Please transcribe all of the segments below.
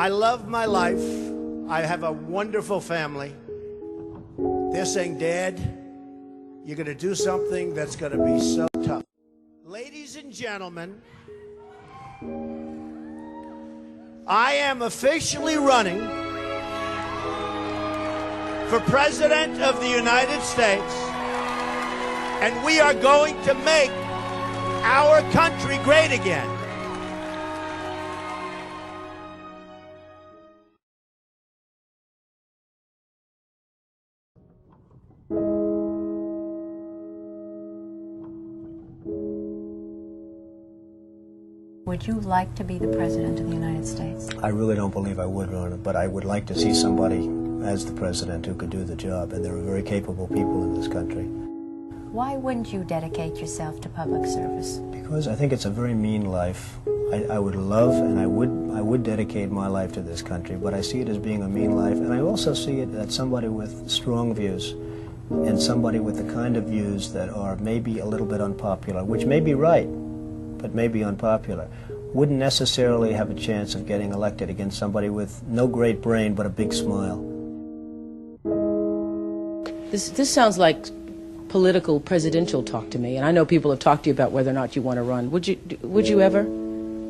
I love my life. I have a wonderful family. They're saying, Dad, you're going to do something that's going to be so tough. Ladies and gentlemen, I am officially running for President of the United States, and we are going to make our country great again. Would you like to be the President of the United States? I really don't believe I would run it, but I would like to see somebody as the President who could do the job, and there are very capable people in this country. Why wouldn't you dedicate yourself to public service? Because I think it's a very mean life. I would love and I would dedicate my life to this country, but I see it as being a mean life, and I also see it as somebody with strong views and somebody with the kind of views that are maybe a little bit unpopular, which may be right, but may be unpopular, wouldn't necessarily have a chance of getting elected against somebody with no great brain but a big smile. This sounds like political presidential talk to me, and I know people have talked to you about whether or not you want to run. Would you ever?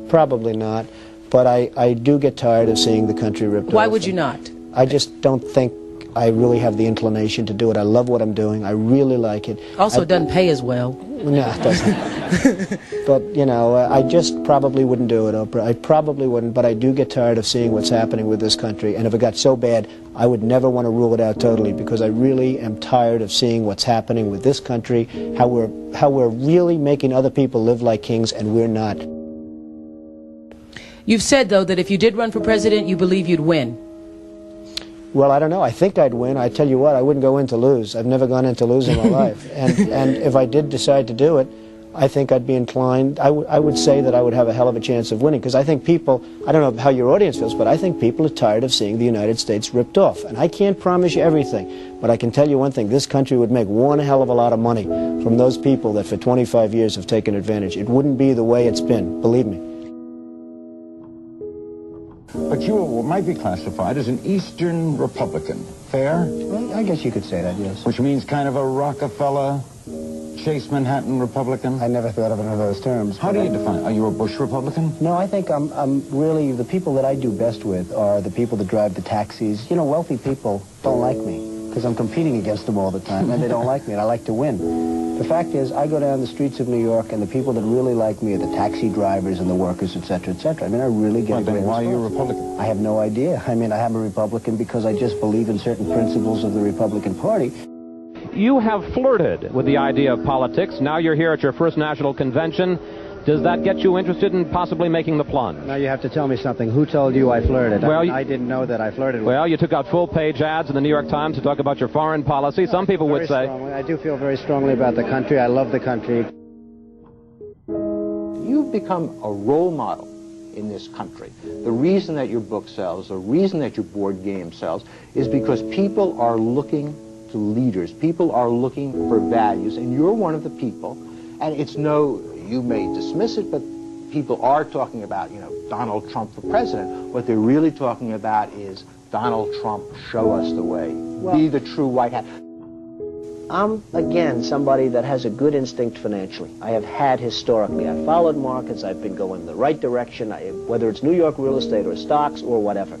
Probably not, but I do get tired of seeing the country ripped off. Why would you not? I just don't think I really have the inclination to do it. I love what I'm doing. I really like it. Also, it doesn't pay as well. No, it doesn't. But, you know, I just probably wouldn't do it, Oprah. I probably wouldn't, but I do get tired of seeing what's happening with this country. And if it got so bad, I would never want to rule it out totally, because I really am tired of seeing what's happening with this country, how we're really making other people live like kings, and we're not. You've said, though, that if you did run for president, you believe you'd win. Well, I don't know. I think I'd win. I tell you what, I wouldn't go in to lose. I've never gone in to lose in my life. And if I did decide to do it, I think I'd be inclined, I would say that I would have a hell of a chance of winning, because I think people, I don't know how your audience feels, but I think people are tired of seeing the United States ripped off. And I can't promise you everything, but I can tell you one thing, this country would make one hell of a lot of money from those people that for 25 years have taken advantage. It wouldn't be the way it's been, believe me. But you might be classified as an Eastern Republican. Fair? Well, I guess you could say that, yes. Which means kind of a Rockefeller, Chase Manhattan Republican? I never thought of it in those terms. How do you define it? Are you a Bush Republican? No, I think I'm really, the people that I do best with are the people that drive the taxis. You know, wealthy people don't like me, because I'm competing against them all the time, and they don't like me, and I like to win. The fact is, I go down the streets of New York, and the people that really like me are the taxi drivers and the workers, etc., etc. I mean, I really get a great response. Why are you a Republican? I have no idea. I mean, I am a Republican because I just believe in certain principles of the Republican Party. You have flirted with the idea of politics. Now you're here at your first national convention. Does that get you interested in possibly making the plunge? Now you have to tell me something. Who told you I flirted? Well, I didn't know that I flirted with. Well, you took out full-page ads in the New York Times to talk about your foreign policy. Some people would say... I do feel very strongly about the country. I love the country. You've become a role model in this country. The reason that your book sells, the reason that your board game sells, is because people are looking to leaders. People are looking for values, and you're one of the people. And it's no... You may dismiss it, but people are talking about, you know, Donald Trump for president. What they're really talking about is Donald Trump, show us the way. Well, be the true white hat. I'm, again, somebody that has a good instinct financially. I have had historically. I've followed markets. I've been going in the right direction, whether it's New York real estate or stocks or whatever.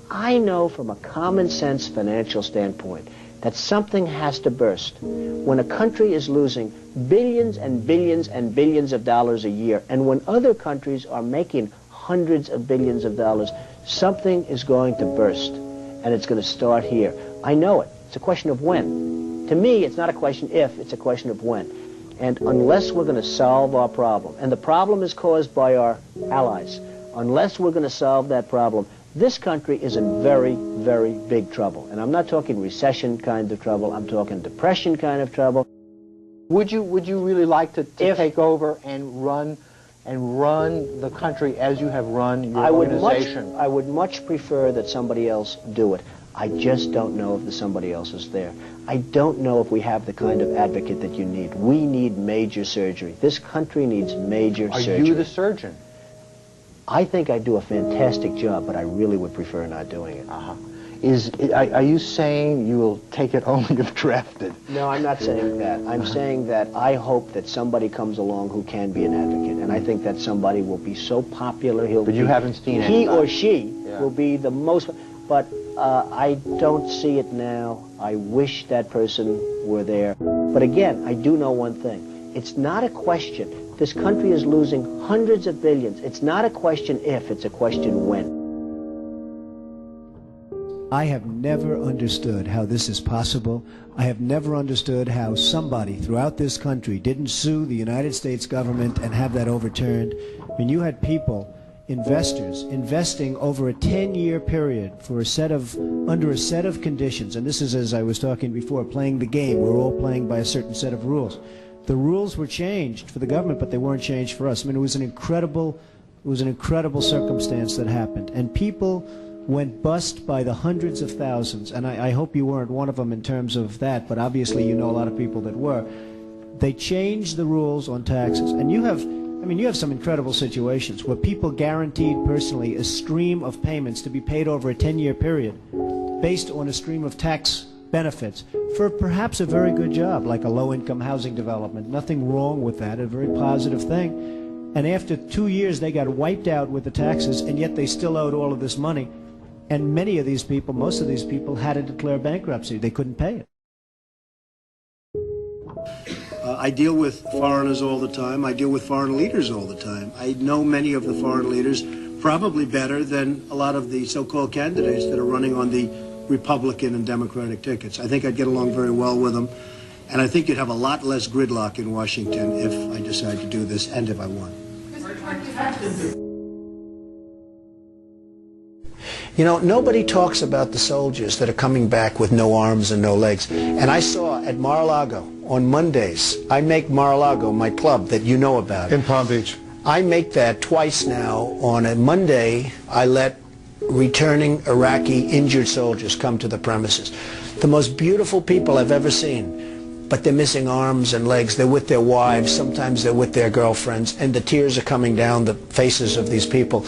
I know from a common sense financial standpoint that something has to burst. When a country is losing billions and billions and billions of dollars a year, and when other countries are making hundreds of billions of dollars, something is going to burst, and it's going to start here. I know it. It's a question of when. To me, it's not a question if, it's a question of when. And unless we're going to solve our problem, and the problem is caused by our allies, unless we're going to solve that problem, this country is in very, very big trouble. And I'm not talking recession kind of trouble. I'm talking depression kind of trouble. Would you really like to take over and run the country as you have run your organization? I would much prefer that somebody else do it. I just don't know if the somebody else is there. I don't know if we have the kind of advocate that you need. We need major surgery. This country needs major surgery. Are you the surgeon? I think I do a fantastic job, but I really would prefer not doing it. Are you saying you will take it only if drafted? No, I'm not saying that. I'm saying that I hope that somebody comes along who can be an advocate, and I think that somebody will be so popular But you haven't seen it. He or she will be the most. But I don't see it now. I wish that person were there. But again, I do know one thing. It's not a question. This country is losing hundreds of billions. It's not a question if, it's a question when. I have never understood how this is possible. I have never understood how somebody throughout this country didn't sue the United States government and have that overturned. When you had people, investors, investing over a 10-year period for under a set of conditions, and this is, as I was talking before, playing the game. We're all playing by a certain set of rules. The rules were changed for the government, but they weren't changed for us. I mean, it was an incredible circumstance that happened, and people went bust by the hundreds of thousands, and I hope you weren't one of them in terms of that, but obviously you know a lot of people that were. They changed the rules on taxes, and you have some incredible situations where people guaranteed personally a stream of payments to be paid over a 10-year period based on a stream of tax benefits for perhaps a very good job, like a low-income housing development. Nothing wrong with that, a very positive thing. And after 2 years, they got wiped out with the taxes, and yet they still owed all of this money. And many of these people, most of these people, had to declare bankruptcy. They couldn't pay it. I deal with foreigners all the time. I deal with foreign leaders all the time. I know many of the foreign leaders probably better than a lot of the so-called candidates that are running on the Republican and Democratic tickets. I think I'd get along very well with them. And I think you'd have a lot less gridlock in Washington if I decide to do this and if I won. You know, nobody talks about the soldiers that are coming back with no arms and no legs. And I saw at Mar-a-Lago on Mondays, I make Mar-a-Lago my club that you know about. In Palm Beach. I make that twice now. On a Monday, I let returning Iraqi injured soldiers come to the premises. The most beautiful people I've ever seen, but they're missing arms and legs. They're with their wives, sometimes they're with their girlfriends, and the tears are coming down the faces of these people.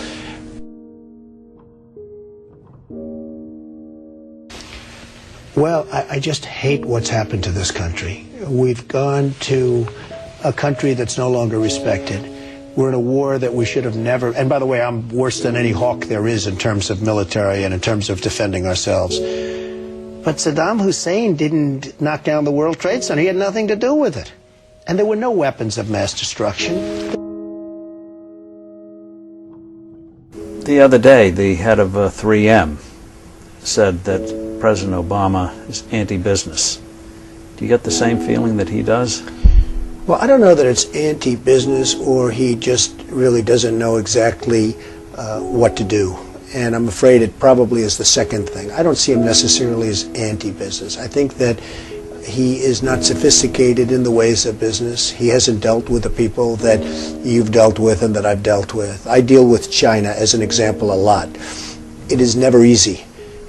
Well, I just hate what's happened to this country. We've gone to a country that's no longer respected. We're in a war that we should have never, and by the way, I'm worse than any hawk there is in terms of military and in terms of defending ourselves. But Saddam Hussein didn't knock down the World Trade Center. He had nothing to do with it. And there were no weapons of mass destruction. The other day, the head of 3M said that President Obama is anti-business. Do you get the same feeling that he does? Well, I don't know that it's anti-business or he just really doesn't know exactly what to do. And I'm afraid it probably is the second thing. I don't see him necessarily as anti-business. I think that he is not sophisticated in the ways of business. He hasn't dealt with the people that you've dealt with and that I've dealt with. I deal with China, as an example, a lot. It is never easy.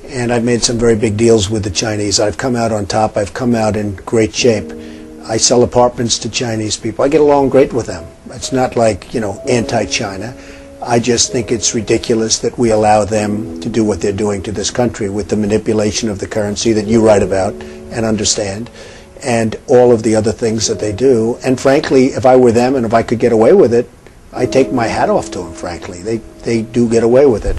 And I've made some very big deals with the Chinese. I've come out on top. I've come out in great shape. I sell apartments to Chinese people. I get along great with them. It's not like, you know, anti-China. I just think it's ridiculous that we allow them to do what they're doing to this country with the manipulation of the currency that you write about and understand, and all of the other things that they do. And frankly, if I were them and if I could get away with it, I'd take my hat off to them, frankly. They do get away with it.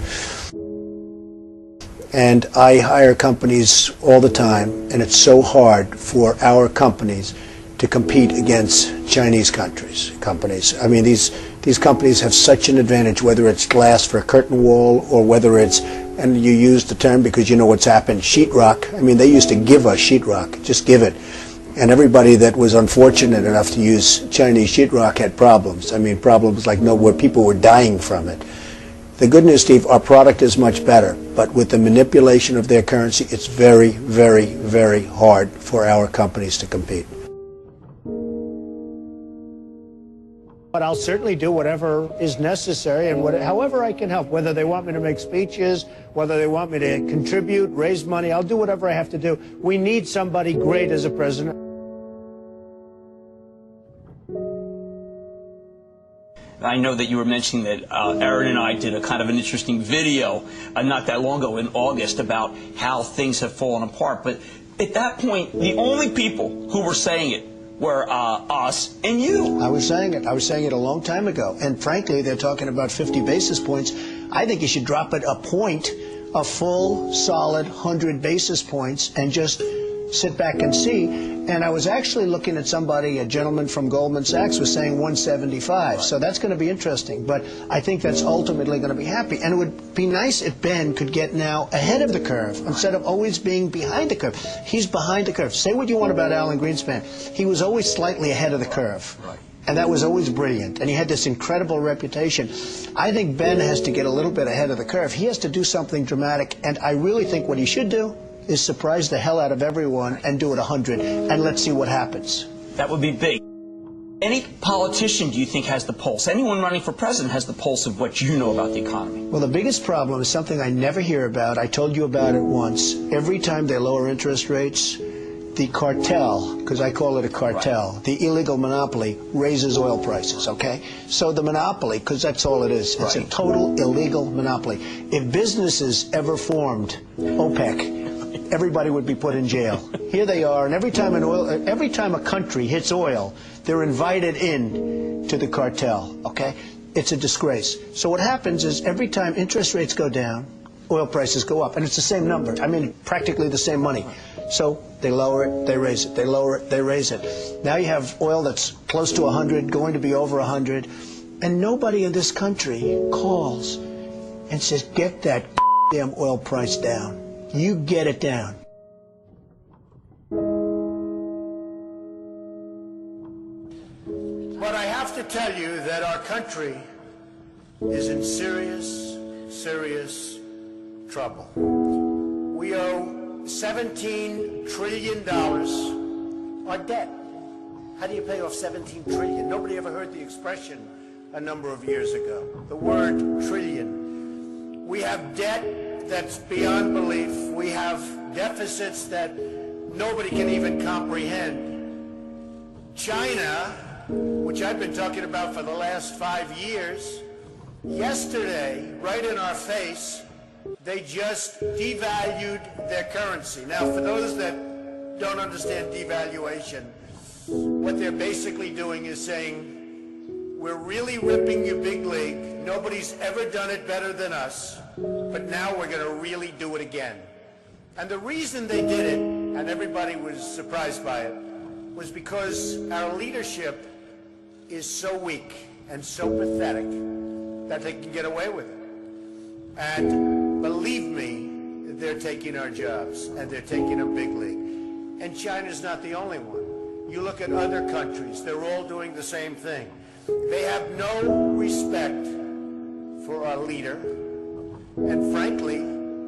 And I hire companies all the time, and it's so hard for our companies to compete against Chinese companies. I mean, these companies have such an advantage, whether it's glass for a curtain wall or whether it's, and you use the term because you know what's happened, sheetrock. I mean, they used to give us sheetrock, just give it. And everybody that was unfortunate enough to use Chinese sheetrock had problems. I mean, problems like where people were dying from it. The good news, Steve, our product is much better, but with the manipulation of their currency, it's very, very, very hard for our companies to compete. But I'll certainly do whatever is necessary and however I can help, whether they want me to make speeches, whether they want me to contribute, raise money, I'll do whatever I have to do. We need somebody great as a president. I know that you were mentioning that Aaron and I did a kind of an interesting video not that long ago in August about how things have fallen apart. But at that point, the only people who were saying it were us and you. I was saying it. I was saying it a long time ago. And frankly, they're talking about 50 basis points. I think you should drop it a point, a full, solid 100 basis points, and just sit back and see. And I was actually looking at somebody, a gentleman from Goldman Sachs was saying 175. Right. So that's going to be interesting. But I think that's ultimately going to be happy. And it would be nice if Ben could get now ahead of the curve instead of always being behind the curve. He's behind the curve. Say what you want about Alan Greenspan. He was always slightly ahead of the curve. Right. And that was always brilliant. And he had this incredible reputation. I think Ben has to get a little bit ahead of the curve. He has to do something dramatic. And I really think what he should do is surprise the hell out of everyone and do it 100, and let's see what happens. That would be big. Any politician, do you think, has the pulse? Anyone running for president has the pulse of what you know about the economy? Well, the biggest problem is something I never hear about. I told you about it once. Every time they lower interest rates, the cartel, because I call it a cartel, right, the illegal monopoly, raises oil prices, okay? So the monopoly, because that's all it is, it's a total illegal monopoly. If businesses ever formed OPEC, everybody would be put in jail. Here they are, and every time a country hits oil, they're invited in to the cartel, okay? It's a disgrace. So what happens is every time interest rates go down, oil prices go up, and it's the same number. I mean, practically the same money. So they lower it, they raise it, they lower it, they raise it. Now you have oil that's close to 100, going to be over 100, and nobody in this country calls and says, get that damn oil price down. You get it down. But I have to tell you that our country is in serious, serious trouble. We owe $17 trillion on debt. How do you pay off $17 trillion? Nobody ever heard the expression a number of years ago. The word trillion. We have debt that's beyond belief. We have deficits that nobody can even comprehend. China, which I've been talking about for the last 5 years, yesterday, right in our face, they just devalued their currency. Now, for those that don't understand devaluation, what they're basically doing is saying, we're really ripping you big league. Nobody's ever done it better than us, but now we're going to really do it again. And the reason they did it, and everybody was surprised by it, was because our leadership is so weak and so pathetic that they can get away with it. And believe me, they're taking our jobs, and they're taking a big league. And China's not the only one. You look at other countries, they're all doing the same thing. They have no respect for our leader, and frankly,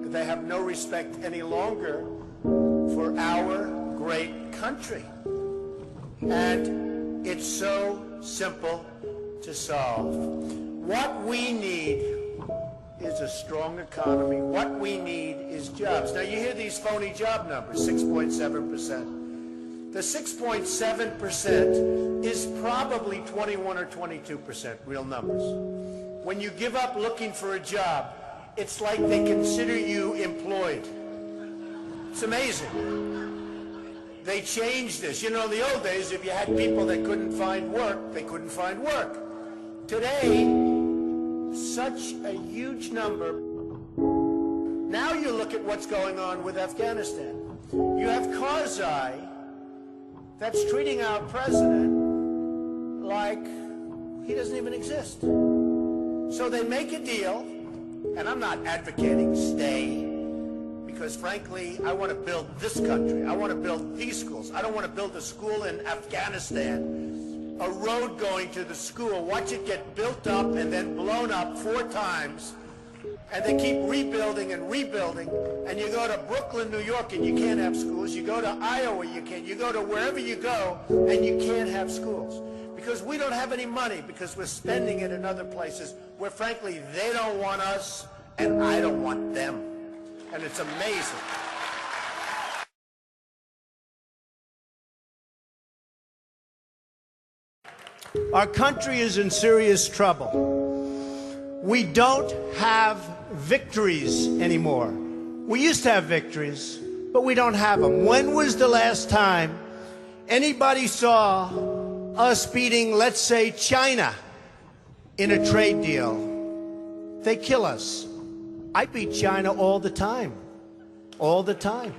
they have no respect any longer for our great country. And it's so simple to solve. What we need is a strong economy. What we need is jobs. Now, you hear these phony job numbers, 6.7%. The 6.7% is probably 21 or 22% real numbers. When you give up looking for a job, it's like they consider you employed. It's amazing. They changed this. You know, in the old days, if you had people that couldn't find work, they couldn't find work. Today, such a huge number. Now you look at what's going on with Afghanistan. You have Karzai that's treating our president like he doesn't even exist. So they make a deal, and I'm not advocating stay, because frankly, I want to build this country. I want to build these schools. I don't want to build a school in Afghanistan, a road going to the school, watch it get built up and then blown up 4 times, and they keep rebuilding and rebuilding, and you go to Brooklyn, New York, and you can't have schools. You go to Iowa, you can't. You go to wherever you go, and you can't have schools. Because we don't have any money, because we're spending it in other places where, frankly, they don't want us, and I don't want them. And it's amazing. Our country is in serious trouble. We don't have victories anymore. We used to have victories, but we don't have them. When was the last time anybody saw us beating, let's say, China in a trade deal? They kill us. I beat China all the time. All the time.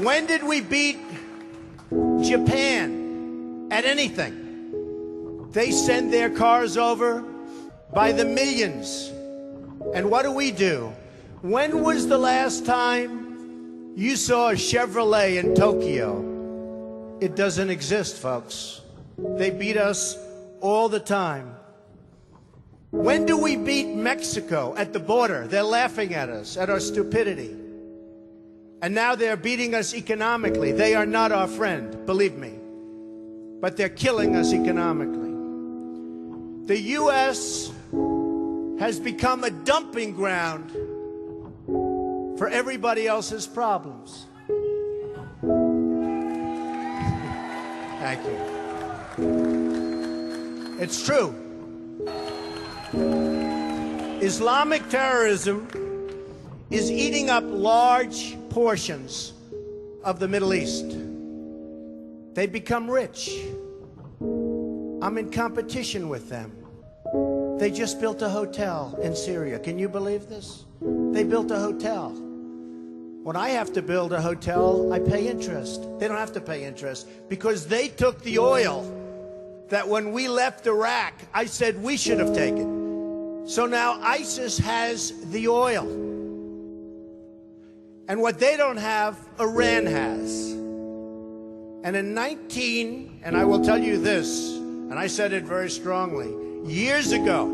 When did we beat Japan at anything? They send their cars over by the millions. And what do? When was the last time you saw a Chevrolet in Tokyo? It doesn't exist, folks. They beat us all the time. When do we beat Mexico at the border? They're laughing at us, at our stupidity. And now they're beating us economically. They are not our friend, believe me. But they're killing us economically. The U.S. has become a dumping ground for everybody else's problems. Thank you. It's true. Islamic terrorism is eating up large portions of the Middle East. They become rich. I'm in competition with them. They just built a hotel in Syria. Can you believe this? They built a hotel. When I have to build a hotel, I pay interest. They don't have to pay interest because they took the oil that when we left Iraq, I said we should have taken. So now ISIS has the oil. And what they don't have, Iran has. And in and I will tell you this, and I said it very strongly, years ago,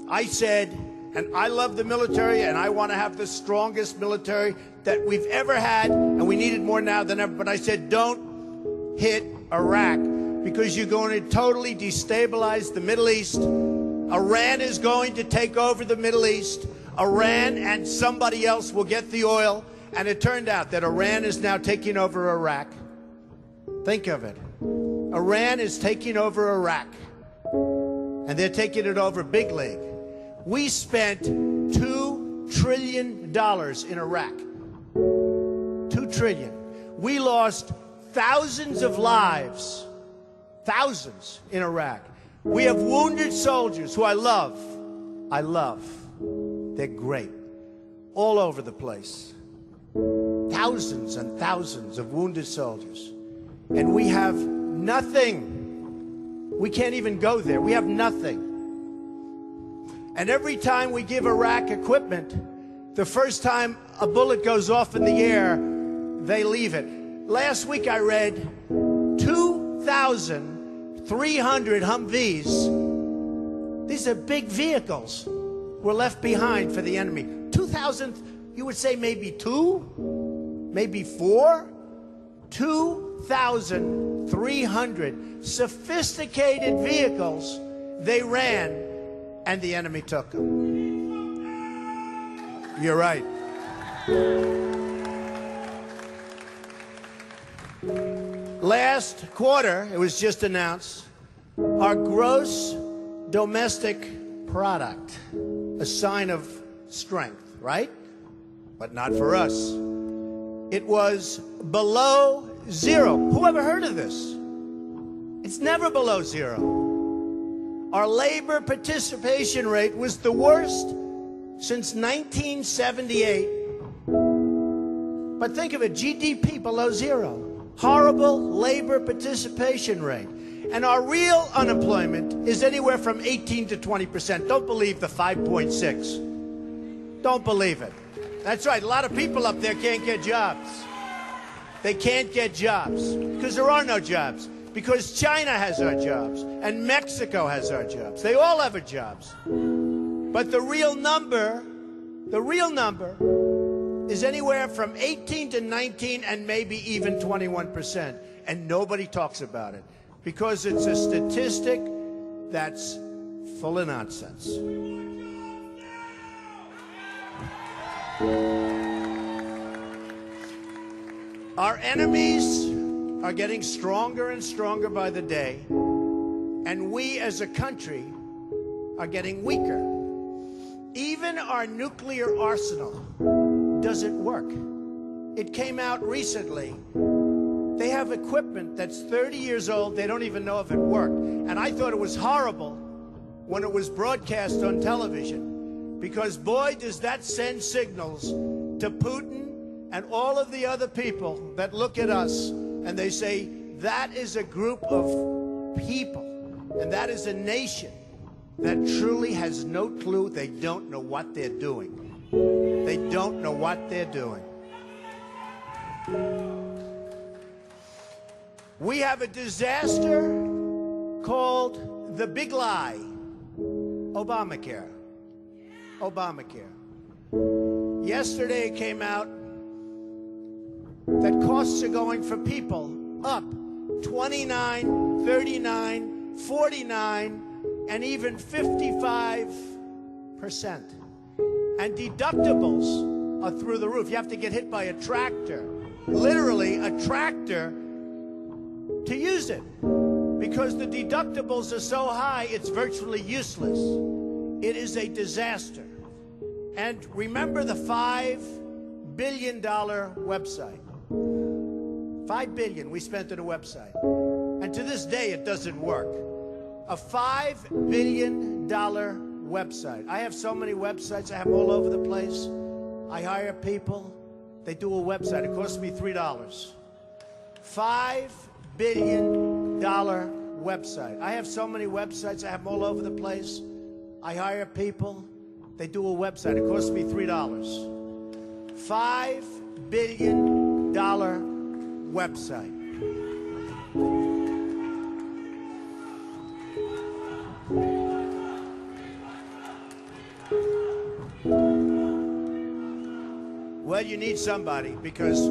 I said, and I love the military, and I want to have the strongest military that we've ever had, and we need it more now than ever, but I said, don't hit Iraq, because you're going to totally destabilize the Middle East. Iran is going to take over the Middle East. Iran and somebody else will get the oil. And it turned out that Iran is now taking over Iraq. Think of it. Iran is taking over Iraq. And they're taking it over big league. We spent $2 trillion in Iraq. $2 trillion. We lost thousands of lives. Thousands in Iraq. We have wounded soldiers who I love. I love. They're great. All over the place. Thousands and thousands of wounded soldiers. And we have nothing. We can't even go there. We have nothing. And every time we give Iraq equipment, the first time a bullet goes off in the air, they leave it. Last week I read 2,300 Humvees. These are big vehicles. Were left behind for the enemy. 2,000, you would say maybe 2, maybe 4, 2,300 sophisticated vehicles they ran, and the enemy took them. You're right. Last quarter, it was just announced, our gross domestic product, a sign of strength, right? But not for us. It was below zero. Who ever heard of this? It's never below zero. Our labor participation rate was the worst since 1978. But think of it, GDP below zero. Horrible labor participation rate. And our real unemployment is anywhere from 18 to 20%. Don't believe the 5.6. Don't believe it. That's right. A lot of people up there can't get jobs. They can't get jobs because there are no jobs. Because China has our jobs and Mexico has our jobs. They all have our jobs. But the real number is anywhere from 18 to 19 and maybe even 21%. And nobody talks about it. Because it's a statistic that's full of nonsense. Our enemies are getting stronger and stronger by the day, and we as a country are getting weaker. Even our nuclear arsenal doesn't work. It came out recently. They have equipment that's 30 years old. They don't even know if it worked. And I thought it was horrible when it was broadcast on television, because boy, does that send signals to Putin and all of the other people that look at us and they say, that is a group of people and that is a nation that truly has no clue. They don't know what they're doing. They don't know what they're doing. We have a disaster called the big lie, Obamacare. Obamacare. Yesterday it came out that costs are going for people up 29, 39, 49, and even 55%. And deductibles are through the roof. You have to get hit by a tractor, literally a tractor, to use it. Because the deductibles are so high, it's virtually useless. It is a disaster. And remember the $5 billion website. $5 billion we spent on a website. And to this day, it doesn't work. A $5 billion website. I have so many websites. I have them all over the place. I hire people. They do a website. It costs me $3. $5 billion website. I have so many websites. I have them all over the place. I hire people. They do a website. It costs me $3. $5 billion website. Well, you need somebody, because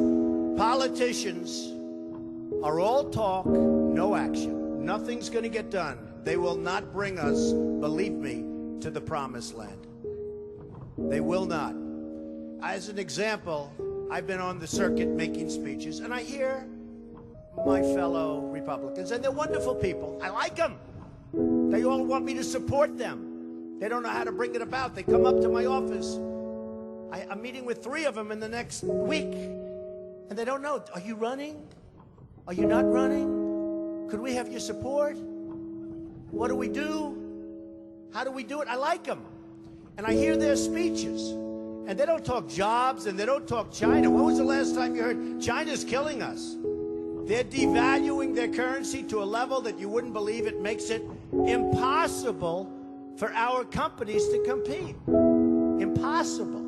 politicians are all talk, no action. Nothing's going to get done. They will not bring us, believe me, to the promised land. They will not. As an example, I've been on the circuit making speeches, and I hear my fellow Republicans, and they're wonderful people. I like them. They all want me to support them. They don't know how to bring it about. They come up to my office. I'm meeting with 3 of them in the next week, and they don't know. Are you running? Are you not running? Could we have your support? What do we do? How do we do it? I like them. And I hear their speeches, and they don't talk jobs, and they don't talk China. When was the last time you heard China's killing us? They're devaluing their currency to a level that you wouldn't believe. It makes it impossible for our companies to compete. Impossible.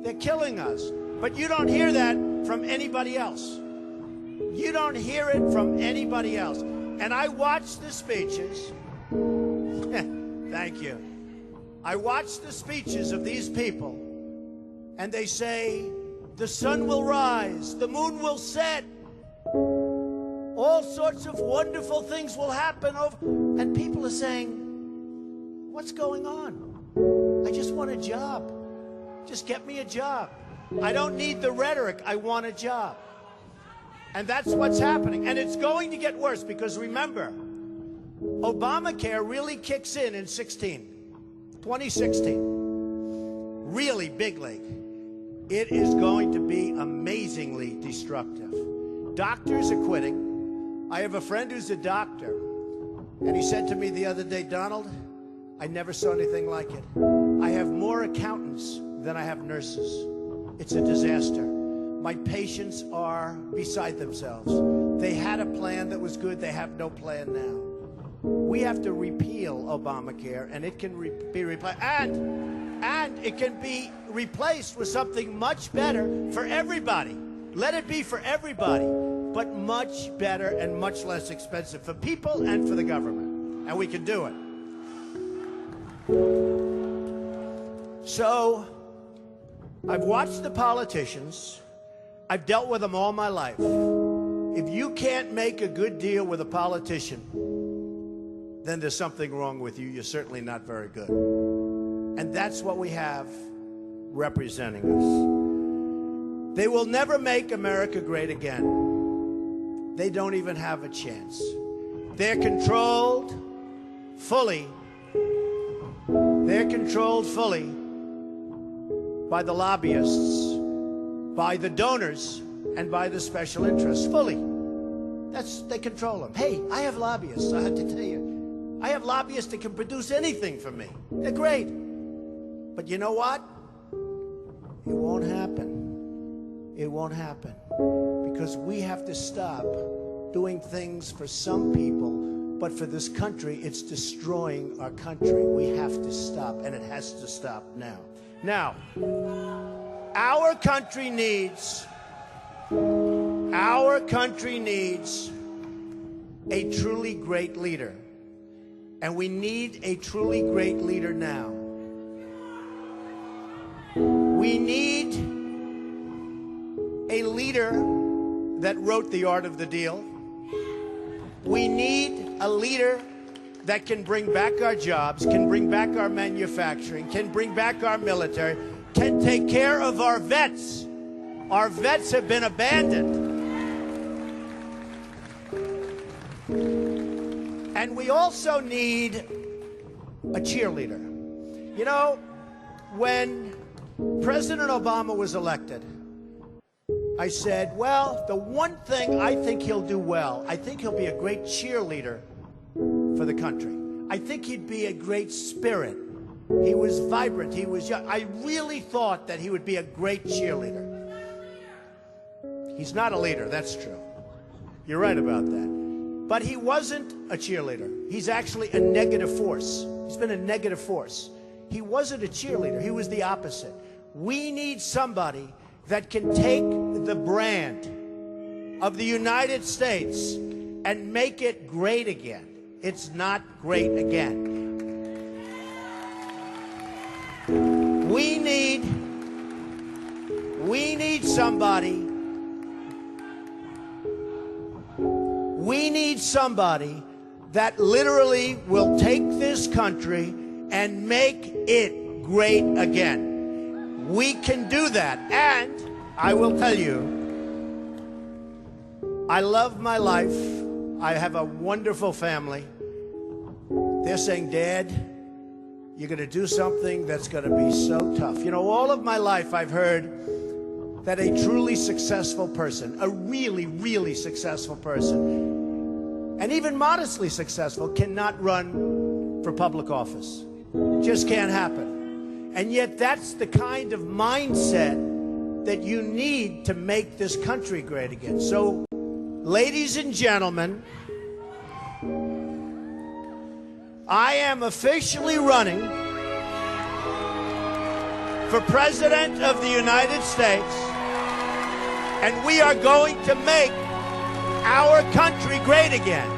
They're killing us. But you don't hear that from anybody else. You don't hear it from anybody else. And I watch the speeches. Thank you. I watch the speeches of these people, and they say, the sun will rise, the moon will set, all sorts of wonderful things will happen. And people are saying, what's going on? I just want a job. Just get me a job. I don't need the rhetoric. I want a job. And that's what's happening. And it's going to get worse, because remember, Obamacare really kicks in 2016. Really big league. It is going to be amazingly destructive. Doctors are quitting. I have a friend who's a doctor, and he said to me the other day, Donald, I never saw anything like it. I have more accountants than I have nurses. It's a disaster. My patients are beside themselves. They had a plan that was good. They have no plan now. We have to repeal Obamacare, and it can be replaced. And it can be replaced with something much better for everybody. Let it be for everybody, but much better and much less expensive for people and for the government. And we can do it. So, I've watched the politicians. I've dealt with them all my life. If you can't make a good deal with a politician, then there's something wrong with you. You're certainly not very good. And that's what we have representing us. They will never make America great again. they don't even have a chance. They're controlled fully. They're controlled fully by the lobbyists, by the donors, and by the special interests, fully. They control them. Hey, I have lobbyists, I have to tell you. I have lobbyists that can produce anything for me. They're great. But you know what? It won't happen. It won't happen. Because we have to stop doing things for some people, but for this country, it's destroying our country. We have to stop, and it has to stop now. Now, our country needs a truly great leader. And we need a truly great leader now. We need a leader that wrote The Art of the Deal. We need a leader that can bring back our jobs, can bring back our manufacturing, can bring back our military, can take care of our vets. Our vets have been abandoned. And we also need a cheerleader. You know, when President Obama was elected, I said, well, the one thing I think he'll do well, I think he'll be a great cheerleader for the country. I think he'd be a great spirit. He was vibrant. He was young. I really thought that he would be a great cheerleader. He's not a leader, that's true. You're right about that. But he wasn't a cheerleader. He's actually a negative force. He's been a negative force. He wasn't a cheerleader. He was the opposite. We need somebody that can take the brand of the United States and make it great again. It's not great again. We need somebody. We need somebody that literally will take this country and make it great again. We can do that. And I will tell you, I love my life. I have a wonderful family. They're saying, Dad, you're going to do something that's going to be so tough. You know, all of my life I've heard that a truly successful person, a really, really successful person, and even modestly successful, cannot run for public office. It just can't happen. And yet that's the kind of mindset that you need to make this country great again. So, ladies and gentlemen, I am officially running for President of the United States, and we are going to make our country great again.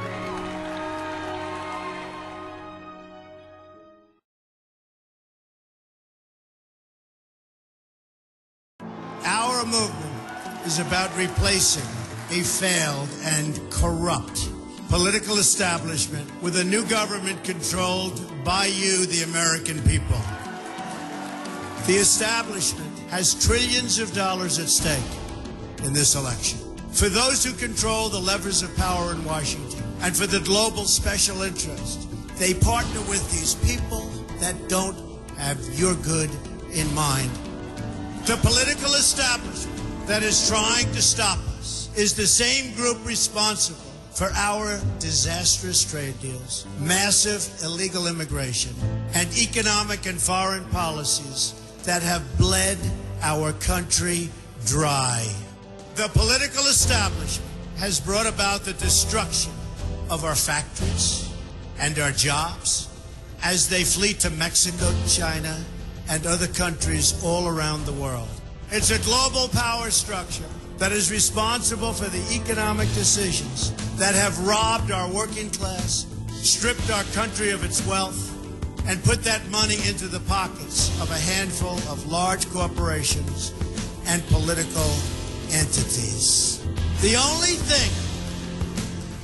Our movement is about replacing a failed and corrupt political establishment with a new government controlled by you, the American people. The establishment has trillions of dollars at stake in this election. For those who control the levers of power in Washington, and for the global special interest, they partner with these people that don't have your good in mind. The political establishment that is trying to stop us is the same group responsible for our disastrous trade deals, massive illegal immigration, and economic and foreign policies that have bled our country dry. The political establishment has brought about the destruction of our factories and our jobs as they flee to Mexico, China, and other countries all around the world. It's a global power structure that is responsible for the economic decisions that have robbed our working class, stripped our country of its wealth, and put that money into the pockets of a handful of large corporations and political entities. The only thing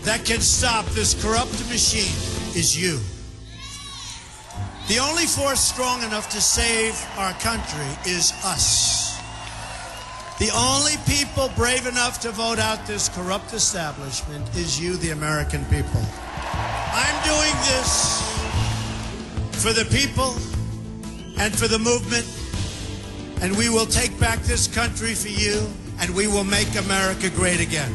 that can stop this corrupt machine is you. The only force strong enough to save our country is us. The only people brave enough to vote out this corrupt establishment is you, the American people. I'm doing this for the people and for the movement, and we will take back this country for you, and we will make America great again.